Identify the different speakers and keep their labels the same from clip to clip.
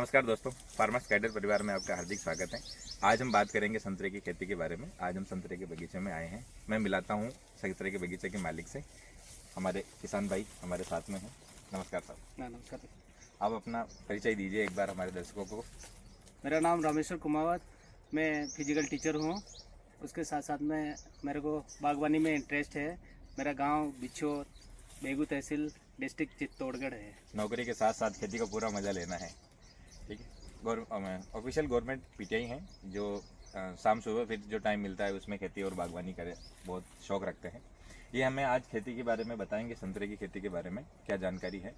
Speaker 1: नमस्कार दोस्तों, farmers cadre परिवार में आपका हार्दिक स्वागत है। आज हम बात करेंगे संतरे की खेती के बारे में। आज हम संतरे के बगीचे में आए हैं। मैं मिलाता हूँ संतरे के बगीचे के मालिक से। हमारे किसान भाई हमारे साथ में हैं। नमस्कार साहब।
Speaker 2: नमस्कार।
Speaker 1: आप अपना परिचय दीजिए एक बार हमारे दर्शकों को।
Speaker 2: मेरा नाम रामेश्वर कुमावत, मैं फिजिकल टीचर हूँ। उसके साथ साथ में मेरे को बागवानी में इंटरेस्ट है। मेरा गांव बिछोर, बेगू तहसील, डिस्ट्रिक्ट चित्तौड़गढ़ है।
Speaker 1: नौकरी के साथ साथ खेती का पूरा मजा लेना है, ठीक है। ऑफिशियल गवर्नमेंट पीटीआई हैं जो शाम सुबह फिर जो टाइम मिलता है उसमें खेती और बागवानी करे बहुत शौक रखते हैं। ये हमें आज खेती के बारे में बताएंगे, संतरे की खेती के बारे में क्या जानकारी है।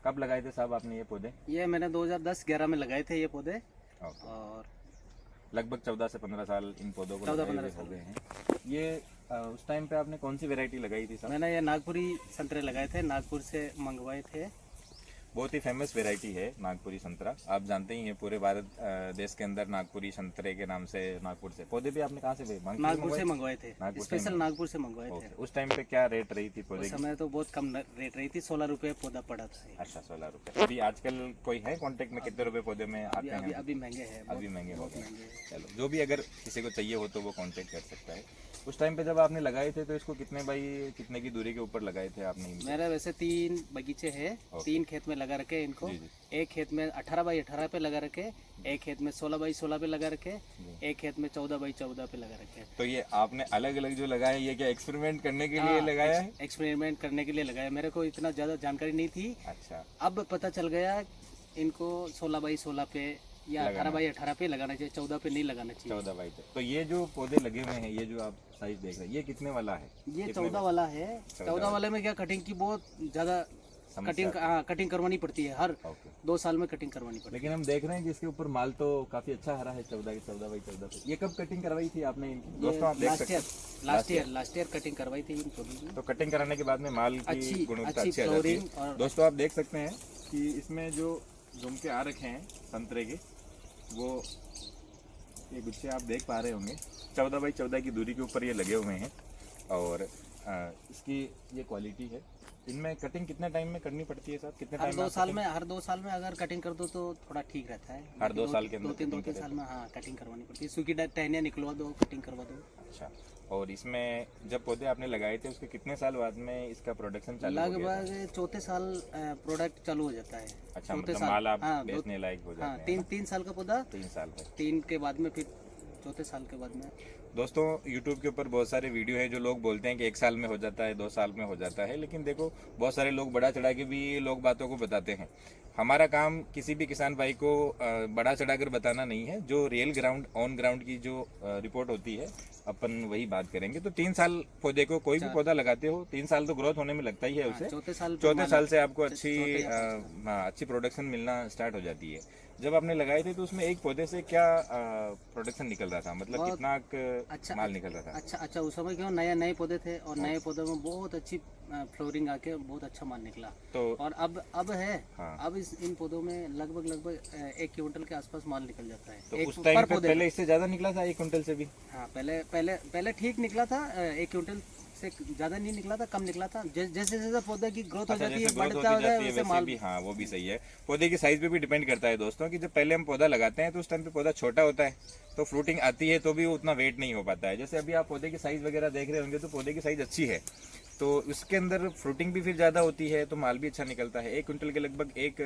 Speaker 1: कब लगाए थे साहब आपने ये पौधे?
Speaker 2: ये मैंने 2010-11 में लगाए थे ये पौधे, और
Speaker 1: लगभग 14 से 15 साल इन पौधों को
Speaker 2: 14-15
Speaker 1: हो गए हैं। ये उस टाइम पे आपने कौन सी वैरायटी लगाई थी साहब?
Speaker 2: मैंने ये नागपुरी संतरे लगाए थे, नागपुर से मंगवाए थे।
Speaker 1: बहुत ही फेमस वैरायटी है नागपुरी संतरा, आप जानते ही हैं। पूरे भारत देश के अंदर नागपुरी संतरे के नाम से नागपुर से पौधे भी आपने कहाँ से
Speaker 2: नागपुर से मंगवाए थे, स्पेशल नागपुर से मंगवाए थे।
Speaker 1: उस टाइम पे क्या रेट रही थी पौधे
Speaker 2: उस समय तो बहुत कम रेट रही थी, 16 रुपये पौधा पड़ा था।
Speaker 1: अच्छा, 16 रुपये। अभी आजकल कोई है कांटेक्ट में? कितने रुपए पौधे में आते हैं?
Speaker 2: अभी महंगे हैं,
Speaker 1: अभी महंगे हो गए। चलो, जो भी अगर किसी को चाहिए हो तो वो कांटेक्ट कर सकता है। उस टाइम पे जब आपने लगाए थे तो इसको कितने की दूरी के ऊपर लगाए थे आपने?
Speaker 2: मेरे वैसे 3 बगीचे हैं, 3 खेत में लगा रखे इनको। एक खेत में 18x18 पे लगा रखे, एक खेत में 16x16 पे लगा रखे, एक खेत में 14x14 पे लगा रखे।
Speaker 1: तो ये आपने अलग अलग जो लगाए, ये क्या एक्सपेरिमेंट करने के लिए लगाया है?
Speaker 2: एक्सपेरिमेंट करने के लिए लगाया। मेरे को इतना ज़्यादा जानकारी नहीं थी।
Speaker 1: अच्छा,
Speaker 2: अब पता चल गया इनको 16x16 पे या 18x18 पे लगाना चाहिए, 14 पे नहीं लगाना चाहिए।
Speaker 1: 14 बाई। तो ये जो पौधे लगे हुए हैं, ये जो आप साइज देख रहे हैं, ये कितने वाला है?
Speaker 2: ये 14 वाला है। 14 वाले में क्या कटिंग की बहुत ज़्यादा कटिंग करवानी पड़ती है, हर 2 साल में कटिंग करवानी पड़ती है।
Speaker 1: लेकिन हम देख रहे हैं कि इसके ऊपर माल तो काफी अच्छा हरा है। 14x14 पे ये कब कटिंग करवाई थी आपने इनकी? दोस्तों आप देख सकते हैं,
Speaker 2: लास्ट ईयर कटिंग करवाई थी इन पौधों की।
Speaker 1: तो कटिंग कराने के बाद में माल की गुणवत्ता अच्छी आ जाती है। दोस्तों आप देख सकते हैं कि इसमें जो झुमके आ रखे हैं संतरे के, वो ये गुच्छे आप देख पा रहे होंगे। 14x14 की दूरी के ऊपर ये लगे हुए हैं और इसकी ये क्वालिटी है। इनमें कटिंग कितने टाइम में करनी पड़ती है साहब? कितने टाइम?
Speaker 2: हर 2 साल में अगर कटिंग कर दो तो थोड़ा ठीक रहता है।
Speaker 1: हर 2 साल के अंदर
Speaker 2: 2-3 साल में हाँ कटिंग करवानी पड़ती है। सूखी टहनियाँ निकलवा दो, कटिंग करवा दो।
Speaker 1: अच्छा, और इसमें जब पौधे आपने लगाए थे उसके कितने साल बाद में इसका प्रोडक्शन चालू हो गया?
Speaker 2: लगभग 4थे साल प्रोडक्ट चालू हो जाता है।
Speaker 1: अच्छा, मतलब माल आप बेचने लायक हो जाते हैं।
Speaker 2: 3 साल का पौधा,
Speaker 1: 3 साल में,
Speaker 2: 3 के बाद में फिर 4थे साल के बाद में।
Speaker 1: दोस्तों YouTube के ऊपर बहुत सारे वीडियो हैं जो लोग बोलते हैं कि 1 साल में हो जाता है, 2 साल में हो जाता है। लेकिन देखो, बहुत सारे लोग बढ़ा चढ़ा के भी लोग बातों को बताते हैं। हमारा काम किसी भी किसान भाई को बढ़ा चढ़ा कर बताना नहीं है। जो रियल ग्राउंड ऑन ग्राउंड की जो रिपोर्ट होती है, अपन वही बात करेंगे। तो 3 साल पौधे को, कोई भी पौधा लगाते हो, 3 साल तो ग्रोथ होने में लगता ही है उसे। 4थे साल से आपको अच्छी प्रोडक्शन मिलना स्टार्ट हो जाती है। जब आपने लगाए थे तो उसमें एक पौधे से क्या प्रोडक्शन निकल रहा था, मतलब कितना माल निकल रहा था?
Speaker 2: अच्छा उस समय क्यों नए पौधे थे और नए पौधों में बहुत अच्छी फ्लोरिंग आके बहुत अच्छा माल निकला। तो और अब है, अब इन पौधों में लगभग 1 क्विंटल के आसपास माल निकल जाता है।
Speaker 1: तो उस टाइम पे पहले इससे ज्यादा निकला था 1 क्विंटल से भी?
Speaker 2: हाँ, पहले ठीक निकला था। 1 क्विंटल से ज्यादा नहीं निकला था, कम निकला था। जैसे जैसे पौधे की ग्रोथ हो जाती है, बढ़ता हो जाए वैसे माल भी।
Speaker 1: हाँ, वो भी सही है। पौधे की साइज पे भी डिपेंड करता है दोस्तों, कि जब पहले हम पौधा लगाते हैं तो उस टाइम पे पौधा छोटा होता है, तो फ्रूटिंग आती है तो भी उतना वेट नहीं हो पाता है। जैसे अभी आप पौधे की साइज वगैरह देख रहे होंगे तो पौधे की साइज अच्छी है, तो उसके अंदर फ्रूटिंग भी फिर ज्यादा होती है, तो माल भी अच्छा निकलता है। 1 क्विंटल के लगभग एक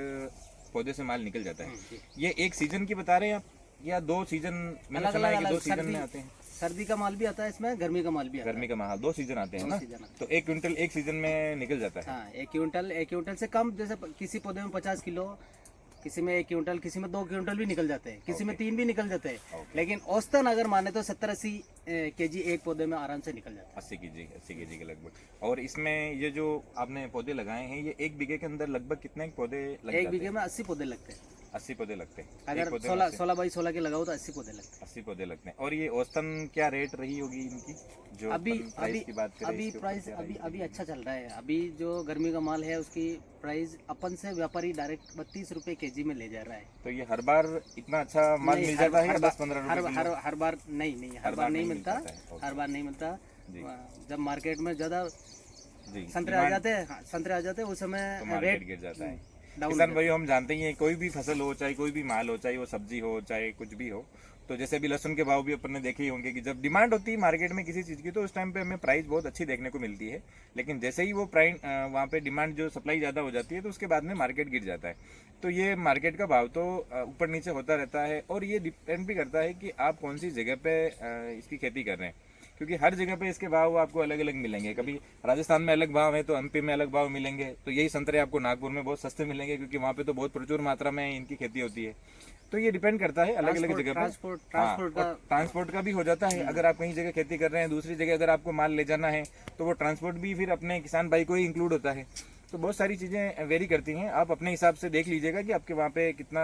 Speaker 1: पौधे से माल निकल जाता है। ये एक सीजन की बता रहे हैं आप या 2 सीजन? मैंने सुना है कि 2 सीजन में आते हैं।
Speaker 2: सर्दी का माल भी आता है इसमें, गर्मी का माल भी आता है।
Speaker 1: गर्मी का माल 2 सीजन आते हैं ना, तो 1 क्विंटल एक सीजन में निकल जाता है।
Speaker 2: हाँ, 1 क्विंटल से कम। जैसे किसी पौधे में 50 किलो, किसी में 1 क्विंटल, किसी में 2 क्विंटल भी निकल जाते हैं, किसी में 3 भी निकल जाते हैं। लेकिन औसतन अगर माने तो 70-80 केजी एक पौधे में आराम से निकल जाता है।
Speaker 1: 80 केजी के लगभग। और इसमें ये जो आपने पौधे लगाए हैं, ये 1 बीघे के अंदर लगभग कितने पौधे लगते हैं?
Speaker 2: 1 बीघे में 80 पौधे लगते हैं।
Speaker 1: 80 पौधे लगते हैं।
Speaker 2: अगर 16x16 के लगाओ तो 80 पौधे लगते हैं।
Speaker 1: 80 पौधे लगते हैं। और ये औसतन क्या रेट रही होगी इनकी? जो प्राइस की बात करें,
Speaker 2: अभी प्राइस अभी अच्छा चल रहा है। अभी जो गर्मी का माल है उसकी प्राइस अपन से व्यापारी डायरेक्ट 32 रुपए केजी में ले जा रहा है।
Speaker 1: तो ये हर बार इतना अच्छा माल मिल जाता है? 10-15 रुपए
Speaker 2: हर बार नहीं, हर बार नहीं मिलता। हर बार नहीं मिलता। जब मार्केट में ज्यादा संतरे आ जाते हैं उस समय रेट
Speaker 1: गिर जाता है।
Speaker 2: डाउन
Speaker 1: किसान भाई हम जानते ही हैं, कोई भी फसल हो, चाहे कोई भी माल हो, चाहे वो सब्जी हो, चाहे कुछ भी हो, तो जैसे अभी लहसुन के भाव भी अपन ने देखे ही होंगे कि जब डिमांड होती है मार्केट में किसी चीज़ की तो उस टाइम पे हमें प्राइस बहुत अच्छी देखने को मिलती है, लेकिन जैसे ही वो प्राइस वहाँ पे डिमांड जो सप्लाई ज़्यादा हो जाती है तो उसके बाद में मार्केट गिर जाता है। तो ये मार्केट का भाव तो ऊपर नीचे होता रहता है, और ये डिपेंड भी करता है कि आप कौन सी जगह पे इसकी खेती कर रहे हैं, क्योंकि हर जगह पे इसके भाव आपको अलग अलग मिलेंगे। कभी राजस्थान में अलग भाव है तो एमपी में अलग भाव मिलेंगे, तो यही संतरे आपको नागपुर में बहुत सस्ते मिलेंगे क्योंकि वहाँ पे तो बहुत प्रचुर मात्रा में इनकी खेती होती है। तो ये डिपेंड करता है अलग अलग जगह पर। ट्रांसपोर्ट का भी हो जाता है, अगर आप कहीं जगह खेती कर रहे हैं दूसरी जगह अगर आपको माल ले जाना है तो वो ट्रांसपोर्ट भी फिर अपने किसान भाई को ही इंक्लूड होता है। तो बहुत सारी चीज़ें वेरी करती हैं, आप अपने हिसाब से देख लीजिएगा कि आपके वहाँ पे कितना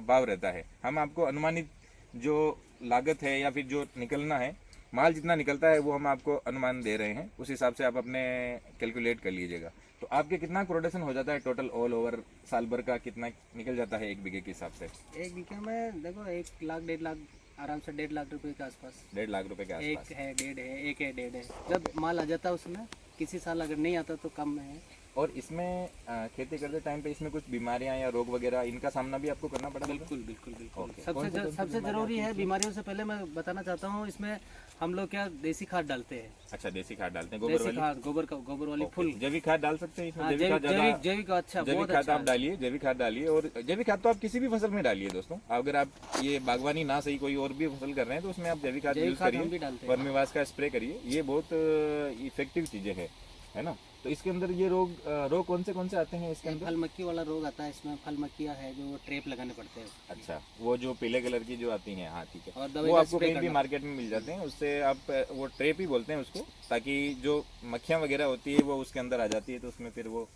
Speaker 1: भाव रहता है। हम आपको अनुमानित जो लागत है या फिर जो निकलना है, माल जितना निकलता है वो हम आपको अनुमान दे रहे हैं, उस हिसाब से आप अपने कैलकुलेट कर लीजिएगा। तो आपके कितना प्रोडक्शन हो जाता है टोटल ऑल ओवर साल भर का, कितना निकल जाता है एक बीघे के हिसाब से?
Speaker 2: एक बीघे में देखो 1 लाख 1.5 लाख आराम से 1.5 लाख रुपए के आसपास।
Speaker 1: 1.5 लाख रुपए के आसपास।
Speaker 2: एक है 1.5 है, एक है 1.5 है, जब माल आ जाता है उसमें। किसी साल अगर नहीं आता तो कम है।
Speaker 1: और इसमें खेती करते टाइम पे इसमें कुछ बीमारियां या रोग वगैरह इनका सामना भी आपको करना पड़ा?
Speaker 2: बिल्कुल बिल्कुल बिल्कुल।
Speaker 1: Okay.
Speaker 2: सबसे जरूरी है, बीमारियों से पहले मैं बताना चाहता हूँ, इसमें हम लोग क्या देसी खाद डालते हैं।
Speaker 1: अच्छा, देसी खाद डालते हैं, गोबर
Speaker 2: देसी
Speaker 1: वाली?
Speaker 2: खाद, गोबर वाली फुल।
Speaker 1: जैविक खाद डाल सकते हैं इसमें?
Speaker 2: हाँ, जैविक अच्छा,
Speaker 1: जैविक
Speaker 2: बहुत
Speaker 1: खाद
Speaker 2: अच्छा
Speaker 1: आप डालिए, जैविक खाद डालिए। और जैविक खाद तो आप किसी भी फसल में डालिए दोस्तों। अगर आप ये बागवानी ना सही कोई और भी फसल कर रहे हैं तो उसमें आप जैविक खाद यूज करिए, वर्मीवाश का स्प्रे करिए, ये बहुत इफेक्टिव चीजें है ना। तो इसके अंदर ये रोग कौन से आते हैं इसके अंदर?
Speaker 2: फल मक्खी वाला रोग आता है इसमें। फल मक्खियाँ है जो ट्रेप लगाने पड़ते हैं।
Speaker 1: अच्छा, वो जो पीले कलर की जो आती हैं, हाँ ठीक है,
Speaker 2: और
Speaker 1: वो आपको कहीं भी मार्केट में मिल जाते हैं। उससे आप वो ट्रेप ही बोलते हैं उसको, ताकि जो मक्खियाँ वगैरह होती है वो उसके अंदर आ जाती है, तो उसमें फिर वो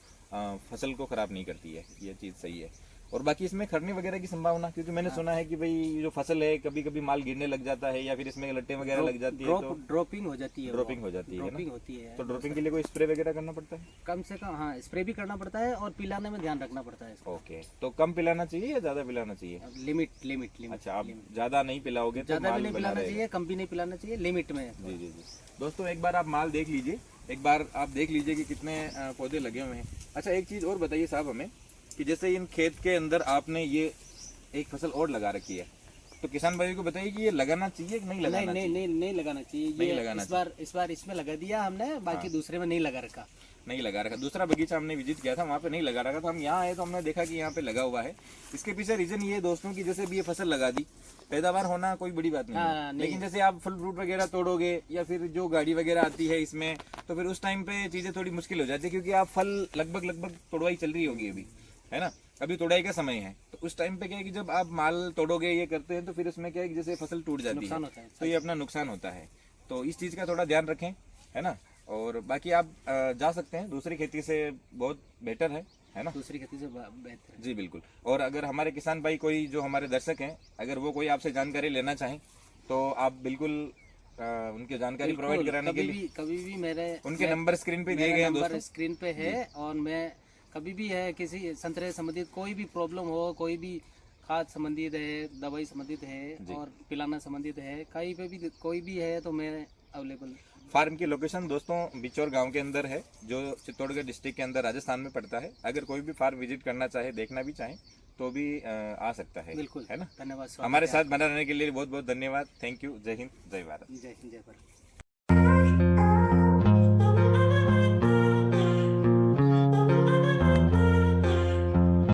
Speaker 1: फसल को खराब नहीं करती है। ये चीज़ सही है। और बाकी इसमें खरने वगैरह की संभावना, क्योंकि मैंने सुना है कि भाई जो फसल है कभी कभी माल गिरने लग जाता है या फिर इसमें लट्टे वगैरह लग जाती है, तो
Speaker 2: ड्रॉपिंग हो जाती है।
Speaker 1: ड्रॉपिंग हो जाती है ना?
Speaker 2: ड्रॉपिंग होती है।
Speaker 1: तो ड्रॉपिंग के लिए कोई स्प्रे वगैरह करना पड़ता है?
Speaker 2: कम से कम, हाँ, स्प्रे भी करना पड़ता है और पिलाने में ध्यान रखना पड़ता है इसको।
Speaker 1: ओके, तो कम पिलाना चाहिए या ज्यादा पिलाना चाहिए?
Speaker 2: लिमिट।
Speaker 1: अच्छा, आप ज्यादा नहीं पिलाओगे तो
Speaker 2: ज्यादा भी
Speaker 1: माल
Speaker 2: नहीं
Speaker 1: बना
Speaker 2: पिलाना
Speaker 1: रहेगा।
Speaker 2: चाहिए, कम भी नहीं पिलाना चाहिए, लिमिट में।
Speaker 1: जी जी जी दोस्तों, एक बार आप माल देख लीजिए, एक बार आप देख लीजिए कि कितने पौधे लगे हुए हैं। अच्छा, एक चीज़ और बताइए साहब हमें कि जैसे इन खेत के अंदर आपने ये एक फसल और लगा रखी है, तो किसान भाई को बताइए कि ये लगाना चाहिए कि नहीं लगाना चाहिए?
Speaker 2: नहीं लगाना चाहिए।
Speaker 1: नहीं
Speaker 2: ये
Speaker 1: लगाना
Speaker 2: इस बार इसमें लगा दिया हमने, बाकी दूसरे में नहीं लगा रखा।
Speaker 1: नहीं लगा रखा। दूसरा बगीचा हमने विजिट किया था, वहाँ पे नहीं लगा रखा था। हम यहाँ आए तो हमने देखा कि यहाँ पे लगा हुआ है। इसके पीछे रीजन ये है दोस्तों कि जैसे भी ये फसल लगा दी, पैदावार होना कोई बड़ी बात नहीं है, लेकिन जैसे आप फल फ्रूट वगैरह तोड़ोगे या फिर जो गाड़ी वगैरह आती है इसमें, तो फिर उस टाइम पे चीजें थोड़ी मुश्किल हो जाती है, क्योंकि आप फल लगभग तोड़वाई चल रही होगी अभी, है ना, अभी तोड़ाई का समय है। तो उस टाइम पे क्या है कि जब आप माल तोड़ोगे, ये करते हैं, तो फिर उसमें क्या है कि जैसे फसल टूट जाती है, तो ये अपना नुकसान होता है। तो इस चीज़ का थोड़ा ध्यान रखें, है ना। और बाकी आप जा सकते हैं, दूसरी खेती से बहुत बेटर है ना, दूसरी खेती से बेहतर। जी बिल्कुल। और अगर हमारे किसान भाई कोई जो हमारे दर्शक हैं, अगर वो कोई आपसे जानकारी लेना चाहें तो आप बिल्कुल उनकी जानकारी प्रोवाइड कराने के लिए कभी भी मेरे उनके नंबर स्क्रीन पे दिए गए हैं दोस्तों, स्क्रीन पे है। और मैं कभी भी है किसी संतरे संबंधित कोई भी प्रॉब्लम हो, कोई भी खाद संबंधित है, दवाई संबंधित है और पिलाना संबंधित है, कहीं पे भी कोई भी है तो मैं अवेलेबल। फार्म की लोकेशन दोस्तों बिचौर गांव के अंदर है, जो चित्तौड़गढ़ डिस्ट्रिक्ट के अंदर राजस्थान में पड़ता है। अगर कोई भी फार्म विजिट करना चाहे, देखना भी चाहे, तो भी आ सकता है। बिल्कुल, है ना। धन्यवाद। हमारे साथ बना रहने के लिए बहुत बहुत धन्यवाद। Thank you. जय हिंद, जय भारत। जय हिंद, जय भारत।